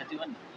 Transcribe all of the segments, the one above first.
31۔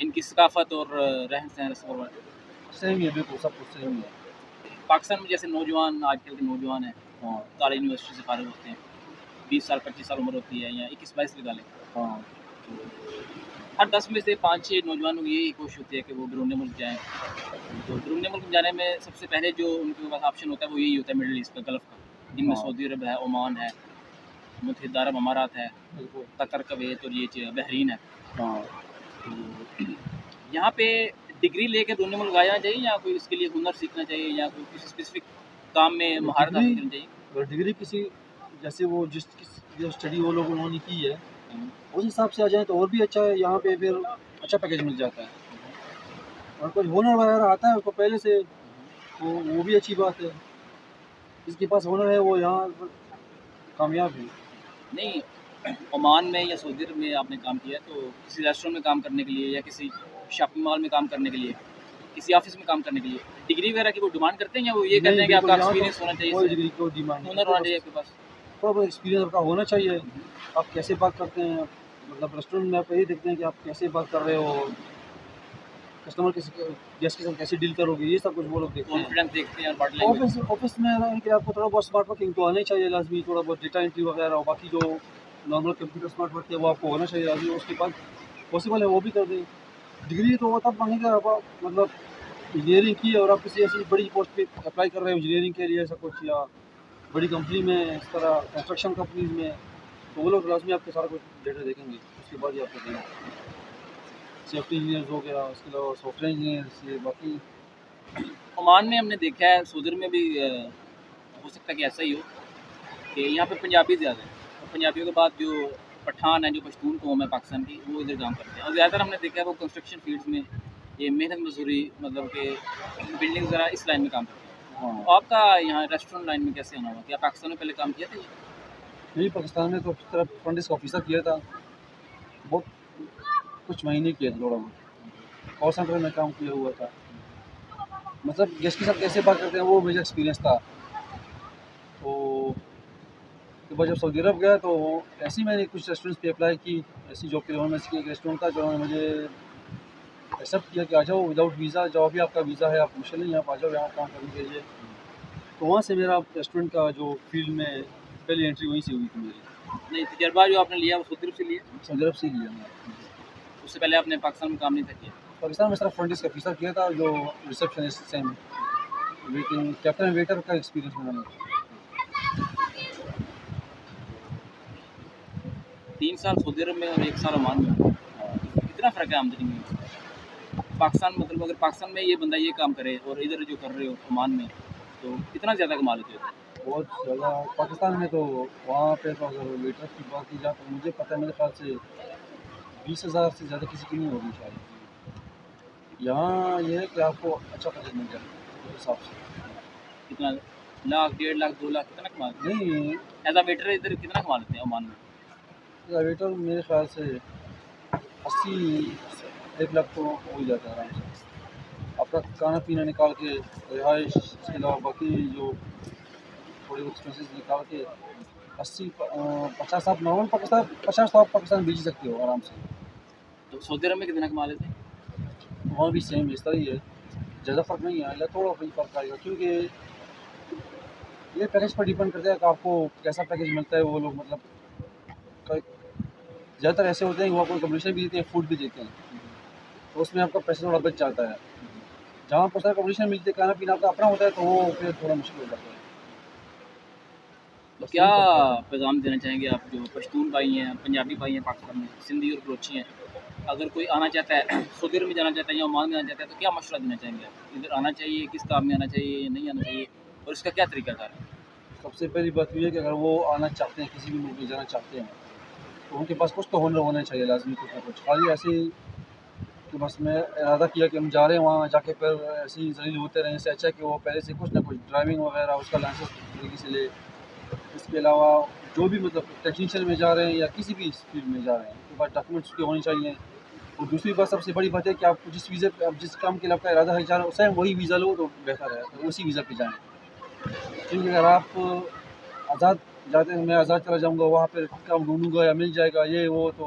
इनकी सकाफ़त और रहन-सहन रस्म व सेम ही है, बिल्कुल सब कुछ सेम ही है। पाकिस्तान में जैसे नौजवान आजकल के नौजवान हैं, हाँ, कॉलेज यूनिवर्सिटी से फ़ारिग होते हैं, 20 साल 25 साल उम्र होती है या 21-22 लगा लें, हाँ, तो हर 10 में से 5-6 नौजवानों की यही कोशिश होती है कि वो बैरून मुल्क जाएँ। तो बैरून मुल्क जाने में सबसे पहले जो उनके पास ऑप्शन होता है वो यही होता है मिडल ईस्ट का, गल्फ़ का। इनमें हाँ, सऊदी अरब है, ओमान है, मुत्तहिदा अरब अमारात है, बिल्कुल। कतर, कुवैत और ये बहरीन है। हाँ, तो यहाँ पे डिग्री लेके बैरून मुल्क आ जाना चाहिए या कोई इसके लिए हुनर सीखना चाहिए या कोई किसी स्पेसिफ़िक काम में महारत डिग्री हासिल करनी चाहिए? अगर डिग्री किसी जैसे वो जो स्टडी वो लोग उन्होंने की है, हुँ, उस हिसाब से आ जाएँ तो और भी अच्छा है, यहाँ पे फिर अच्छा पैकेज मिल जाता है। और कुछ हुनर वगैरह आता है उसको पहले से, तो वो भी अच्छी बात है। जिसके पास हुनर है वो यहाँ पर कामयाब है। नहीं, ओमान में या सऊदी अरब में आपने काम किया है, तो किसी रेस्टोरेंट में काम करने के लिए या किसी शॉपिंग मॉल में काम करने के लिए, किसी ऑफ़िस में काम करने के लिए, डिग्री वगैरह की वो डिमांड करते हैं या वो ये कहते नहीं, हैं कि बिल्कुल आपका यहाँ तो एक्सपीरियंस होना चाहिए कोई इससे, डिग्री कोई डिमांड नहीं हुनर होना है, चाहिए बस आपके पास? थोड़ा बहुत एक्सपीरियंस आपका होना चाहिए। आप कैसे बात करते हैं, मतलब रेस्टोरेंट में आप यही देखते हैं कि आप कैसे बात कर रहे हो, कस्टमर के गेस्ट के साथ कैसे डील करोगे, ये सब कुछ वो लोग देखते हैं। कॉन्फिडेंस देखते हैं और बॉडी लैंग्वेज। ऑफिस में है कि आपको थोड़ा बहुत स्मार्ट वर्किंग तो आना ही चाहिए लाजमी, थोड़ा बहुत डेटा एंट्री वगैरह और बाकी जो नॉर्मल कंप्यूटर स्मार्ट वर्क है वो आपको होना चाहिए लाजमी, उसके बाद पॉसिबल है वो भी कर दें। डिग्री तो वो तब मांगेगा आप मतलब इंजीनियरिंग की और आप किसी ऐसी बड़ी पोस्ट पे अप्लाई कर रहे हो इंजीनियरिंग के लिए ऐसा कुछ, या बड़ी कंपनी में इस तरह कंस्ट्रक्शन कंपनीज में, तो वो लोग लाजमी आपके सारा कुछ डेटा देखेंगे, उसके बाद ही आपको देंगे। सेफ्टी इंजीनियर हो गया, उसके अलावा सॉफ्टवेयर इंजीनियर, ये बाकी ओमान में हमने देखा है, सऊदी अरब में भी हो सकता है कि ऐसा ही हो कि यहाँ पे पंजाबी ज़्यादा हैं और पंजाबियों के बाद जो पठान है, जो पश्तून कौम है पाकिस्तान की, वो इधर काम करते हैं और ज़्यादातर हमने देखा है वो कंस्ट्रक्शन फील्ड्स में ये मेहनत मजदूरी मतलब कि बिल्डिंग वगैरह इस लाइन में काम करते हैं। हाँ। तो आपका यहाँ रेस्टोरेंट लाइन में कैसे आना हुआ? क्या पाकिस्तान में पहले काम किया था ये? नहीं, पाकिस्तान में तो सिर्फ फ्रंट डेस्क ऑफिसर किया था, बहुत कुछ महीने किया था थोड़ा बहुत। कॉल सेंटर में काम किया हुआ था, मतलब गेस्ट के साथ कैसे बात करते हैं वो मुझे एक्सपीरियंस था। तो उसके बाद जब सऊदी अरब गया तो ऐसे ही मैंने कुछ रेस्टोरेंट्स पे अप्लाई की, ऐसी जॉब के लिए। उनमें से एक रेस्टोरेंट था जो उन्होंने मुझे एक्सेप्ट किया कि आ जाओ विदाउट वीज़ा, जो भी आपका वीज़ा है आप मुश्किल नहीं, आप आ जाओ यहाँ काम करने के लिए। तो वहाँ से मेरा रेस्टोरेंट का जो फील्ड में पहली एंट्री वहीं से हुई थी मेरी। नहीं, तजर्बा जो आपने लिया वो सऊदी अरब से लिया? सऊदी अरब से ही लिया मैंने। उससे पहले आपने पाकिस्तान में काम नहीं था किया? पाकिस्तान में सिर्फ फ्रंट डेस्क ऑफिसर किया था, जो रिसेप्शनिस्ट सेम, लेकिन कैप्टन वेटर का एक्सपीरियंस मेरा नहीं। 3 साल सऊदी अरब में और 1 साल ओमान में, कितना फ़र्क है आमदनी में? पाकिस्तान मतलब अगर पाकिस्तान में ये बंदा ये काम करे और इधर जो कर रहे हो ओमान में, तो कितना ज़्यादा कमा लेते हो? बहुत ज़्यादा पाकिस्तान में तो, वहाँ पे तो अगर वेटर की बात की जाए तो मुझे पता है मेरे ख्याल से 20,000 से ज़्यादा किसी की नहीं होगी शायद। यहाँ ये है कि आपको अच्छा पैकेज मिल जाए उस हिसाब से। कितना लाख, 1.5 लाख, 2 लाख कितना कमा लेते नहीं, हैं? एज़ अ वेटर इधर कितना कमा लेते हैं ओमान में? वेटर मेरे ख्याल से 80 1 लाख तो हो ही जाता है आराम से। आपका खाना पीना निकाल के, रिहाइश, इसके अलावा बाकी जो थोड़े एक्सपेंसेस निकाल के 80 50 आप नॉर्मल पाकिस्तान 50 तो आप पाकिस्तान भेज ही सकते हो आराम से। तो सऊदी अरब में कितना कमा लेते हैं? वहाँ भी सेम इस तरह ही है, ज़्यादा फ़र्क नहीं आएगा, थोड़ा वही फ़र्क आएगा, क्योंकि ये पैकेज पर डिपेंड करता है कि आपको कैसा पैकेज मिलता है। वो लोग मतलब ज़्यादातर ऐसे होते हैं कि वो आपको एकोमोडेशन भी देते हैं, फूड भी देते हैं, तो उसमें आपका पैसा थोड़ा बच जाता है। जहाँ पर एकोमोडेशन मिलती है, खाना पीना आपका अपना होता है, तो वो फिर थोड़ा मुश्किल हो जाता है। तो बस क्या यही फ़र्क है। पैगाम देना चाहेंगे आप जो पश्तून भाई हैं, पंजाबी भाई हैं पाकिस्तान में, सिंधी और बलोची हैं, अगर कोई आना चाहता है सऊदी अरब में जाना चाहता है या ओमान में जाना चाहता है तो क्या मशवरा देना चाहेंगे आप? इधर आना चाहिए, किस काम में आना चाहिए या नहीं आना चाहिए और इसका क्या तरीकाकार है? सबसे पहली बात ये है कि अगर वो आना चाहते हैं, किसी भी मुल्क में जाना चाहते हैं, तो उनके पास कुछ तो हुनर होना चाहिए लाज़मी, कुछ ना कुछ। खाली ऐसे ही कि बस मैं इरादा किया कि हम जा रहे हैं वहाँ जाके फिर ऐसे ही ज़लील होते रहें, इससे अच्छा है कि वो पहले से कुछ ना कुछ ड्राइविंग वगैरह उसका लाइसेंस तरीके से ले। इसके अलावा जो भी मतलब टेक्नीशियन में जा रहे हैं या किसी भी फील्ड में जा रहे हैं, उनके पास डॉक्यूमेंट्स उसके होने चाहिए। और दूसरी बात सबसे बड़ी बात है कि आप जिस वीज़े पे, आप जिस काम के लिए आपका इरादा है जा रहे हो, सेम वही वीज़ा लो तो बेहतर है, तो उसी वीज़ा पे जाएँ। क्योंकि अगर आप आज़ाद जाते हैं, मैं आज़ाद चला जाऊँगा वहाँ पे काम ढूँढूँगा या मिल जाएगा ये वो, तो